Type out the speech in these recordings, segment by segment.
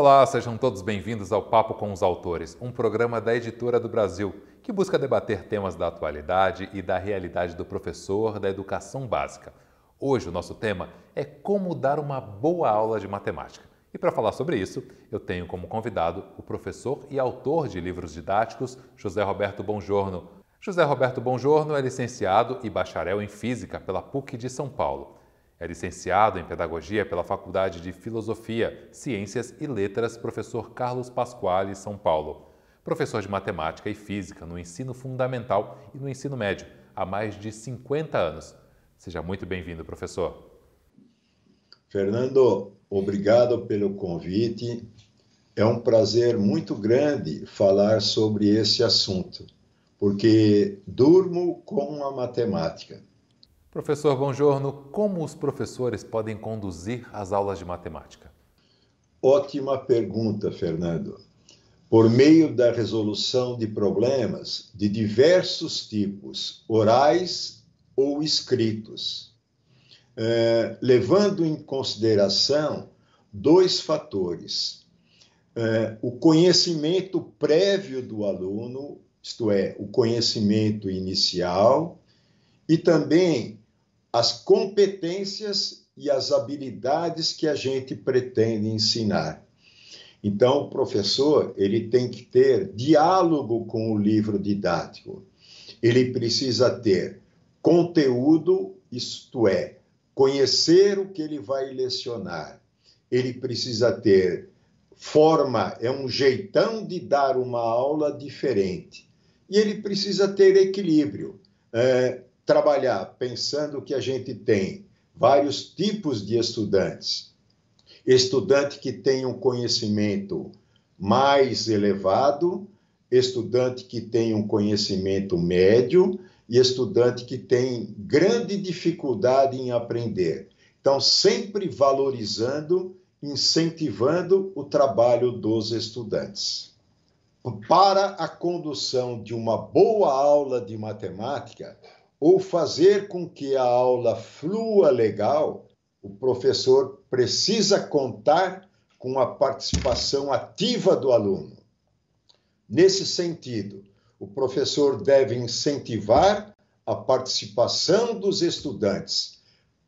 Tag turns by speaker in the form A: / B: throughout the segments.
A: Olá, sejam todos bem-vindos ao Papo com os Autores, um programa da Editora do Brasil que busca debater temas da atualidade e da realidade do professor da educação básica. Hoje o nosso tema é como dar uma boa aula de matemática. E para falar sobre isso, eu tenho como convidado o professor e autor de livros didáticos, José Roberto Bongiorno. José Roberto Bongiorno é licenciado e bacharel em Física pela PUC de São Paulo. É licenciado em Pedagogia pela Faculdade de Filosofia, Ciências e Letras, professor Carlos Pasquale, São Paulo. Professor de Matemática e Física no ensino fundamental e no ensino médio, há mais de 50 anos. Seja muito bem-vindo, professor.
B: Fernando, obrigado pelo convite. É um prazer muito grande falar sobre esse assunto, porque durmo com a matemática.
A: Professor Bongiorno, como os professores podem conduzir as aulas de matemática?
B: Ótima pergunta, Fernando. Por meio da resolução de problemas de diversos tipos, orais ou escritos, levando em consideração dois fatores. O conhecimento prévio do aluno, isto é, o conhecimento inicial, e também as competências e as habilidades que a gente pretende ensinar. Então, o professor ele tem que ter diálogo com o livro didático. Ele precisa ter conteúdo, isto é, conhecer o que ele vai lecionar. Ele precisa ter forma, é um jeitão de dar uma aula diferente. E ele precisa ter equilíbrio. Trabalhar pensando que a gente tem vários tipos de estudantes. Estudante que tem um conhecimento mais elevado, estudante que tem um conhecimento médio e estudante que tem grande dificuldade em aprender. Então, sempre valorizando, incentivando o trabalho dos estudantes. Para a condução de uma boa aula de matemática, ou fazer com que a aula flua legal, o professor precisa contar com a participação ativa do aluno. Nesse sentido, o professor deve incentivar a participação dos estudantes,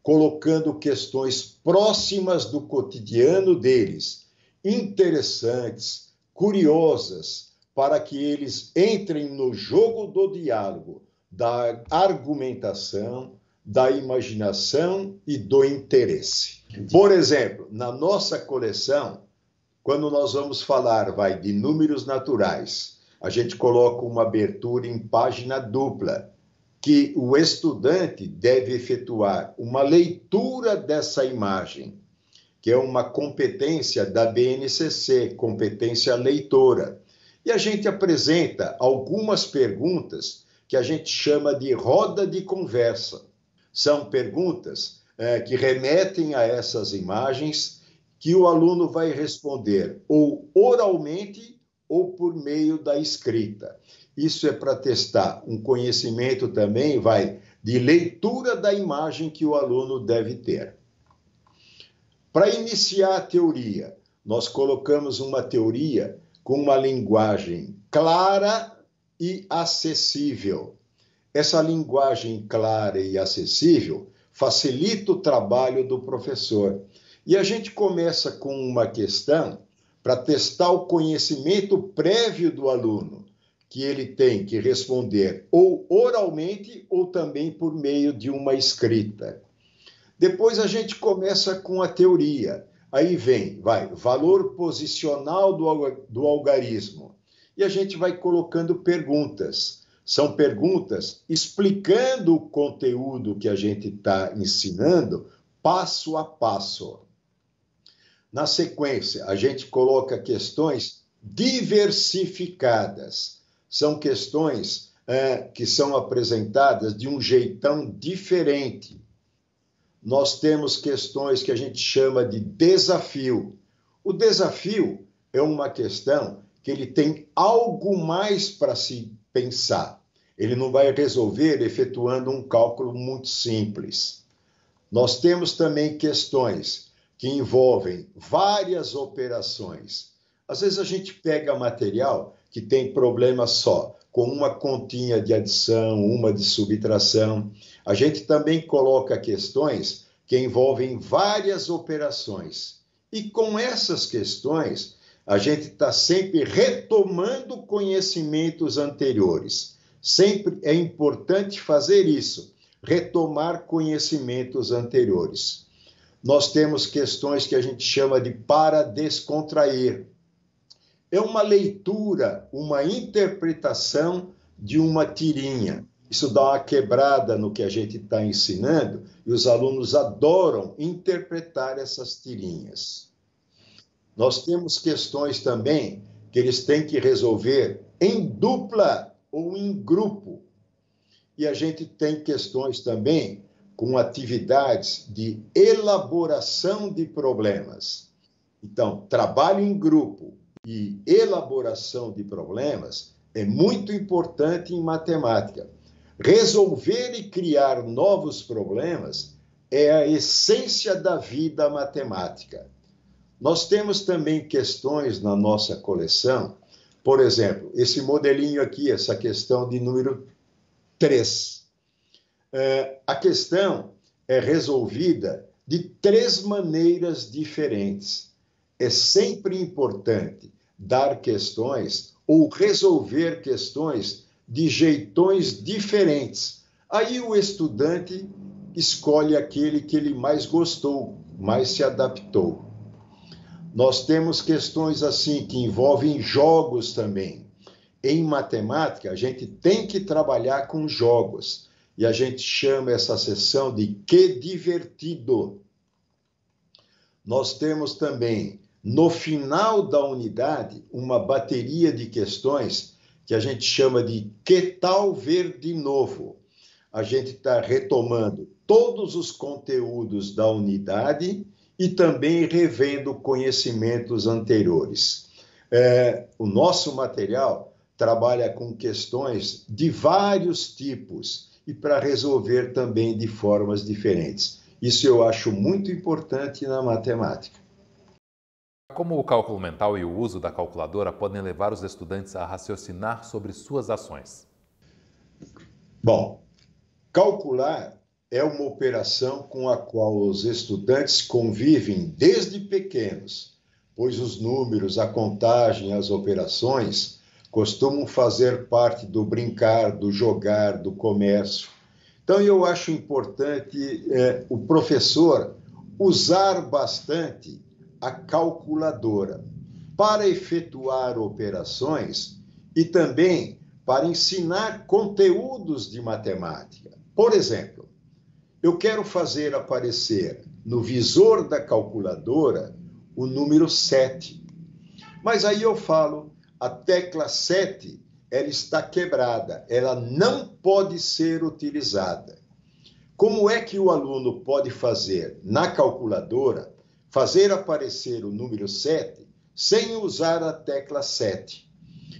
B: colocando questões próximas do cotidiano deles, interessantes, curiosas, para que eles entrem no jogo do diálogo, da argumentação, da imaginação e do interesse. Por exemplo, na nossa coleção, quando nós vamos falar de números naturais, a gente coloca uma abertura em página dupla, que o estudante deve efetuar uma leitura dessa imagem, que é uma competência da BNCC, competência leitora. E a gente apresenta algumas perguntas que a gente chama de roda de conversa. São perguntas que remetem a essas imagens que o aluno vai responder ou oralmente ou por meio da escrita. Isso é para testar um conhecimento também, de leitura da imagem que o aluno deve ter. Para iniciar a teoria, nós colocamos uma teoria com uma linguagem clara e acessível. Essa linguagem clara e acessível facilita o trabalho do professor. E a gente começa com uma questão para testar o conhecimento prévio do aluno, que ele tem que responder ou oralmente ou também por meio de uma escrita. Depois a gente começa com a teoria. Aí vem, valor posicional do algarismo. E a gente vai colocando perguntas. São perguntas explicando o conteúdo que a gente está ensinando passo a passo. Na sequência, a gente coloca questões diversificadas. São questões que são apresentadas de um jeitão diferente. Nós temos questões que a gente chama de desafio. O desafio é uma questão que ele tem algo mais para se pensar. Ele não vai resolver efetuando um cálculo muito simples. Nós temos também questões que envolvem várias operações. Às vezes a gente pega material que tem problema só, com uma continha de adição, uma de subtração. A gente também coloca questões que envolvem várias operações. E com essas questões, a gente está sempre retomando conhecimentos anteriores. Sempre é importante fazer isso, retomar conhecimentos anteriores. Nós temos questões que a gente chama de para descontrair. É uma leitura, uma interpretação de uma tirinha. Isso dá uma quebrada no que a gente está ensinando e os alunos adoram interpretar essas tirinhas. Nós temos questões também que eles têm que resolver em dupla ou em grupo. E a gente tem questões também com atividades de elaboração de problemas. Então, trabalho em grupo e elaboração de problemas é muito importante em matemática. Resolver e criar novos problemas é a essência da vida matemática. Nós temos também questões na nossa coleção, por exemplo, esse modelinho aqui, essa questão de número 3. A questão é resolvida de 3 maneiras diferentes. É sempre importante dar questões ou resolver questões de jeitões diferentes. Aí o estudante escolhe aquele que ele mais gostou, mais se adaptou. Nós temos questões assim que envolvem jogos também. Em matemática, a gente tem que trabalhar com jogos. E a gente chama essa sessão de que divertido. Nós temos também, no final da unidade, uma bateria de questões que a gente chama de que tal ver de novo. A gente está retomando todos os conteúdos da unidade e também revendo conhecimentos anteriores. O nosso material trabalha com questões de vários tipos e para resolver também de formas diferentes. Isso eu acho muito importante na matemática.
A: Como o cálculo mental e o uso da calculadora podem levar os estudantes a raciocinar sobre suas ações?
B: Bom, calcular é uma operação com a qual os estudantes convivem desde pequenos, pois os números, a contagem, as operações costumam fazer parte do brincar, do jogar, do comércio. Então, eu acho importante o professor usar bastante a calculadora para efetuar operações e também para ensinar conteúdos de matemática. Por exemplo, eu quero fazer aparecer no visor da calculadora o número 7. Mas aí eu falo, a tecla 7, ela está quebrada, ela não pode ser utilizada. Como é que o aluno pode fazer na calculadora, fazer aparecer o número 7 sem usar a tecla 7?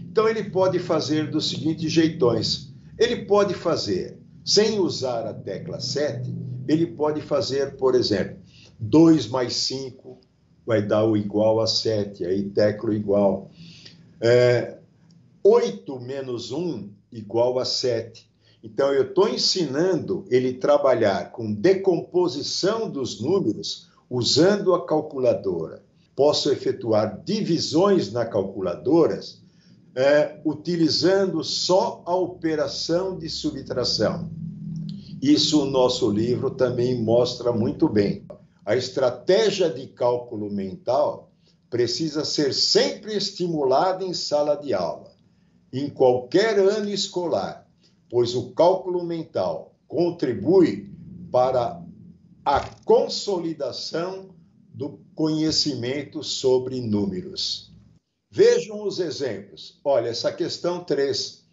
B: Então ele pode fazer dos seguintes jeitões. Ele pode fazer, sem usar a tecla 7, ele pode fazer, por exemplo, 2 mais 5 vai dar o igual a 7, aí tecla igual. 8 menos 1 igual a 7. Então, eu estou ensinando ele a trabalhar com decomposição dos números usando a calculadora. Posso efetuar divisões na calculadora utilizando só a operação de subtração. Isso o nosso livro também mostra muito bem. A estratégia de cálculo mental precisa ser sempre estimulada em sala de aula, em qualquer ano escolar, pois o cálculo mental contribui para a consolidação do conhecimento sobre números. Vejam os exemplos. Olha, essa questão 3.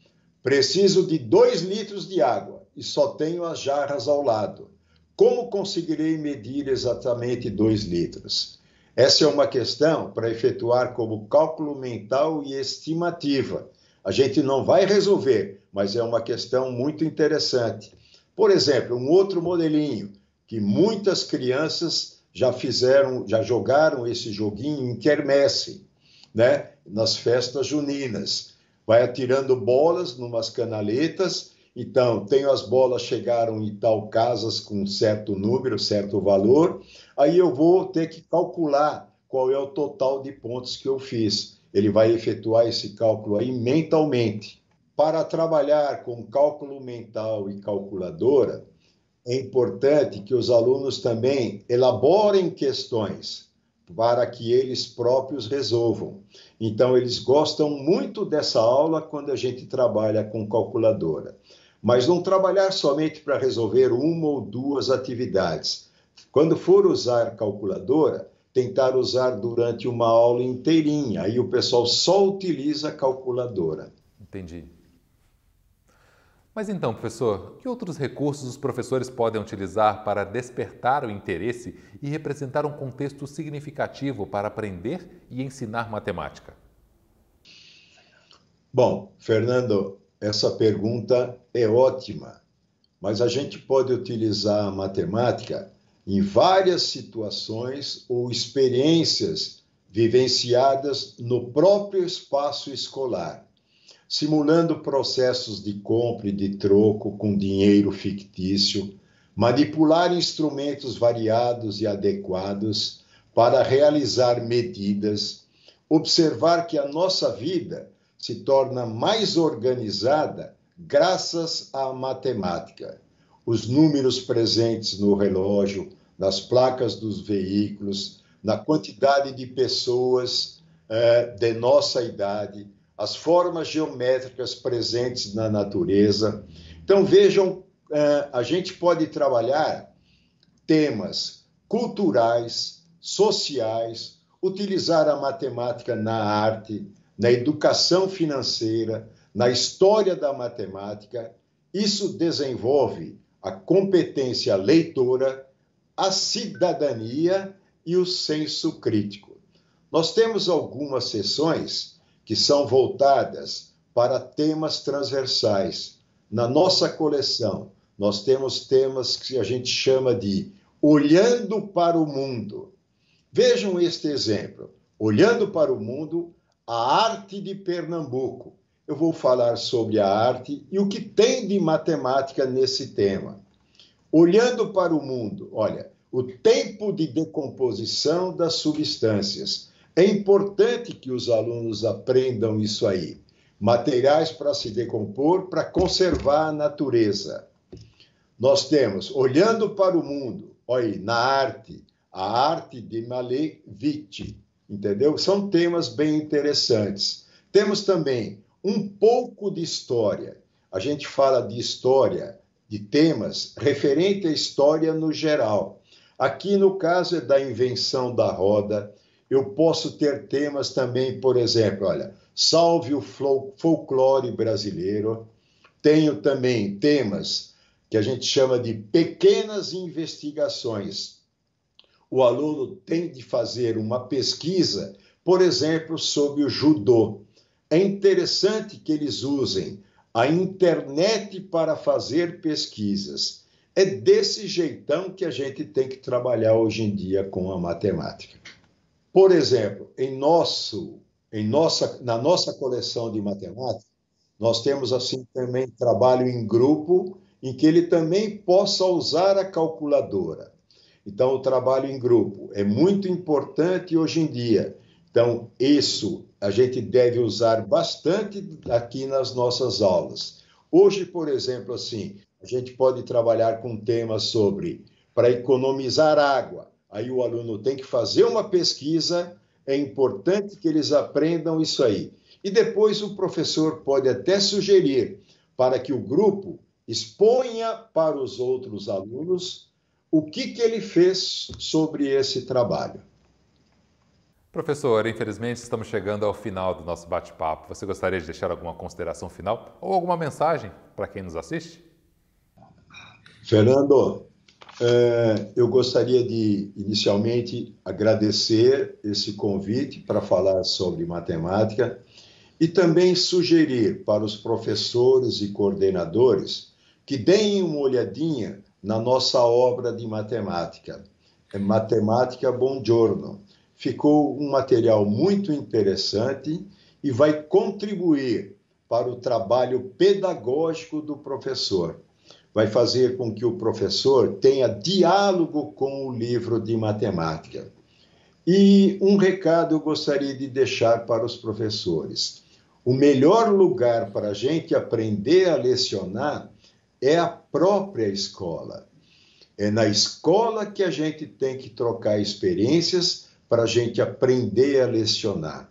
B: Preciso de 2 litros de água e só tenho as jarras ao lado. Como conseguirei medir exatamente 2 litros? Essa é uma questão para efetuar como cálculo mental e estimativa. A gente não vai resolver, mas é uma questão muito interessante. Por exemplo, um outro modelinho que muitas crianças já jogaram esse joguinho em quermesse, né? Nas festas juninas. Vai atirando bolas numas canaletas, então tem as bolas chegaram em tal casas com certo número, certo valor, aí eu vou ter que calcular qual é o total de pontos que eu fiz. Ele vai efetuar esse cálculo aí mentalmente. Para trabalhar com cálculo mental e calculadora, é importante que os alunos também elaborem questões para que eles próprios resolvam. Então, eles gostam muito dessa aula quando a gente trabalha com calculadora. Mas não trabalhar somente para resolver uma ou duas atividades. Quando for usar calculadora, tentar usar durante uma aula inteirinha. Aí o pessoal só utiliza a calculadora.
A: Entendi. Mas então, professor, que outros recursos os professores podem utilizar para despertar o interesse e representar um contexto significativo para aprender e ensinar matemática?
B: Bom, Fernando, essa pergunta é ótima, mas a gente pode utilizar a matemática em várias situações ou experiências vivenciadas no próprio espaço escolar, simulando processos de compra e de troco com dinheiro fictício, manipular instrumentos variados e adequados para realizar medidas, observar que a nossa vida se torna mais organizada graças à matemática. Os números presentes no relógio, nas placas dos veículos, na quantidade de pessoas de nossa idade, as formas geométricas presentes na natureza. Então, vejam, a gente pode trabalhar temas culturais, sociais, utilizar a matemática na arte, na educação financeira, na história da matemática. Isso desenvolve a competência leitora, a cidadania e o senso crítico. Nós temos algumas sessões que são voltadas para temas transversais. Na nossa coleção, nós temos temas que a gente chama de Olhando para o Mundo. Vejam este exemplo. Olhando para o Mundo, a arte de Pernambuco. Eu vou falar sobre a arte e o que tem de matemática nesse tema. Olhando para o mundo, olha, o tempo de decomposição das substâncias. É importante que os alunos aprendam isso aí. Materiais para se decompor, para conservar a natureza. Nós temos, olhando para o mundo, olha, na arte, a arte de Malevich, entendeu? São temas bem interessantes. Temos também um pouco de história. A gente fala de história, de temas referente à história no geral. Aqui, no caso, é da invenção da roda. Eu posso ter temas também, por exemplo, olha, salve o folclore brasileiro. Tenho também temas que a gente chama de pequenas investigações. O aluno tem de fazer uma pesquisa, por exemplo, sobre o judô. É interessante que eles usem a internet para fazer pesquisas. É desse jeitão que a gente tem que trabalhar hoje em dia com a matemática. Por exemplo, na nossa coleção de matemática, nós temos assim também trabalho em grupo, em que ele também possa usar a calculadora. Então, o trabalho em grupo é muito importante hoje em dia. Então, isso a gente deve usar bastante aqui nas nossas aulas. Hoje, por exemplo, assim, a gente pode trabalhar com temas sobre para economizar água. Aí o aluno tem que fazer uma pesquisa, é importante que eles aprendam isso aí. E depois o professor pode até sugerir para que o grupo exponha para os outros alunos o que ele fez sobre esse trabalho.
A: Professor, infelizmente estamos chegando ao final do nosso bate-papo. Você gostaria de deixar alguma consideração final ou alguma mensagem para quem nos assiste?
B: Fernando, eu gostaria de, inicialmente, agradecer esse convite para falar sobre matemática e também sugerir para os professores e coordenadores que deem uma olhadinha na nossa obra de matemática. Matemática Buongiorno. Ficou um material muito interessante e vai contribuir para o trabalho pedagógico do professor. Vai fazer com que o professor tenha diálogo com o livro de matemática. E um recado eu gostaria de deixar para os professores. O melhor lugar para a gente aprender a lecionar é a própria escola. É na escola que a gente tem que trocar experiências para a gente aprender a lecionar.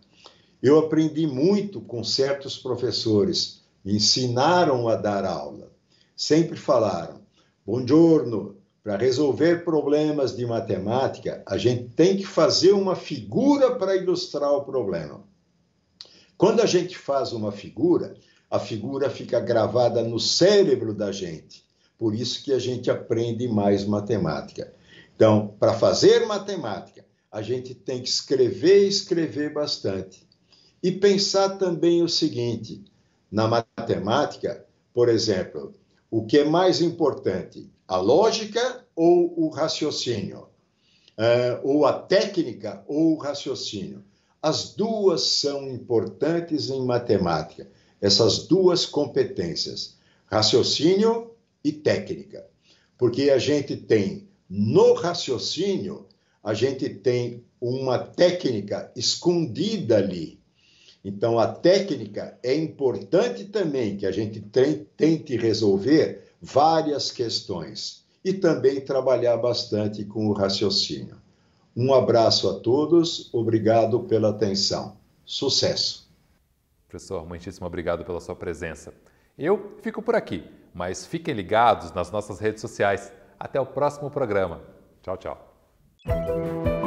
B: Eu aprendi muito com certos professores, me ensinaram a dar aula. Sempre falaram, buongiorno, para resolver problemas de matemática, a gente tem que fazer uma figura para ilustrar o problema. Quando a gente faz uma figura, a figura fica gravada no cérebro da gente. Por isso que a gente aprende mais matemática. Então, para fazer matemática, a gente tem que escrever e escrever bastante. E pensar também o seguinte, na matemática, por exemplo, o que é mais importante, a lógica ou o raciocínio? Ou a técnica ou o raciocínio? As duas são importantes em matemática, essas duas competências, raciocínio e técnica. Porque a gente tem, no raciocínio, a gente tem uma técnica escondida ali. Então, a técnica é importante também, que a gente tente resolver várias questões e também trabalhar bastante com o raciocínio. Um abraço a todos, obrigado pela atenção. Sucesso!
A: Professor, muitíssimo obrigado pela sua presença. Eu fico por aqui, mas fiquem ligados nas nossas redes sociais. Até o próximo programa. Tchau, tchau.